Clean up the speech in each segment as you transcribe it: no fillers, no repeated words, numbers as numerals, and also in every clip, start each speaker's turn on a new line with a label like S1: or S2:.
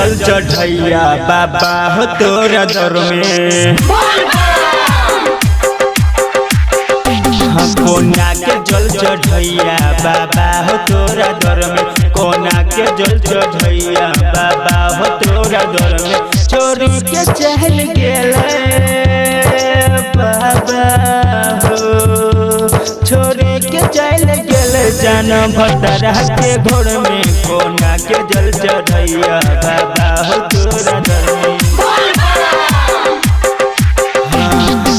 S1: जल चढ़ैया बाबा हो तोरा दर में। कोना के जल चढ़ैया बाबा हो तोरा दर में। कोना के जल चढ़ैया बाबा हो तोरा दर में। चोरी के चहल गेले बाबा हो, छोरी के चल गेले जान भतरा के घोड़ में। कोना के जल चढ़ैया बाबा हो तोरा दर में।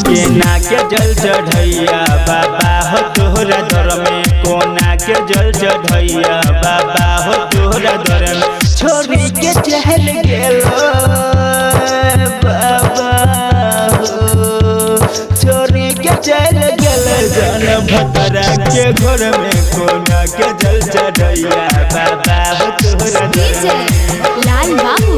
S1: केना के जल चढ़ैया बाबा हो तोरा दर में। कोना के जल चढ़ैया बाबा हो तोरा दर में। छोरी के चहल गेलो बाबा हो, छोरी के चल गेल जन भतरा के घर में। कोना के जल चढ़ैया बाबा हो तोरा दर में।
S2: लाल बाबू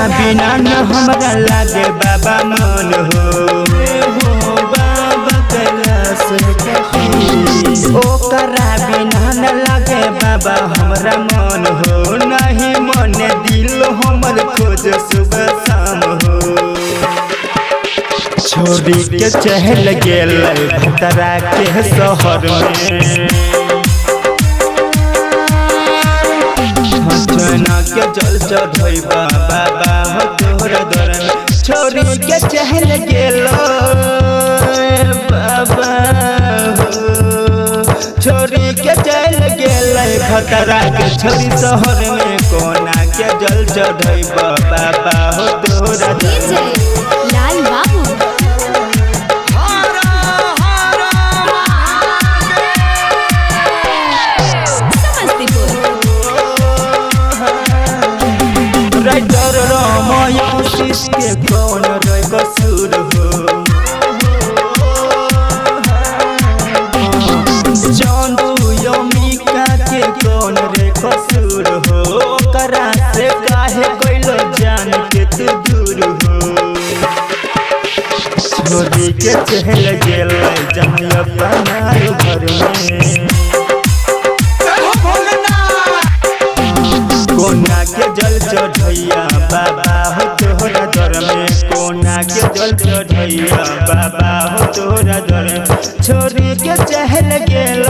S1: बिना न हमरा लागे बाबा मन हो बाबा कैलाश ओकरा बिना न लागे बाबा हमरा मन हो। नहीं मन दिल हमर खोज सुबह शाम हो। छोरी के चहल गेल भतरा के शहर में। कोना के जल चढ़ैया बाबा हो तोरा दर में। छोरी के चहल गेलो बाबा हो, छोरी के चल गेलै भतरा के छोरी शहर में। कोना के जल चढ़ैया बाबा हो तोरा दर में।
S2: लाल बाबू राइटर रामायण के कौन रे कसूर हो। चांदू यमिका के कौन रे कसूर हो। ओकरा से काहे कैलो जान के तू दूर हो। छोरी के चहल गेल जन अपना घर में। कोना के जल चढ़ैया बाबा हो तोरा दर में। कोना के जल चढ़ैया बाबा हो तोरा दर में। छोरी के चहल गेल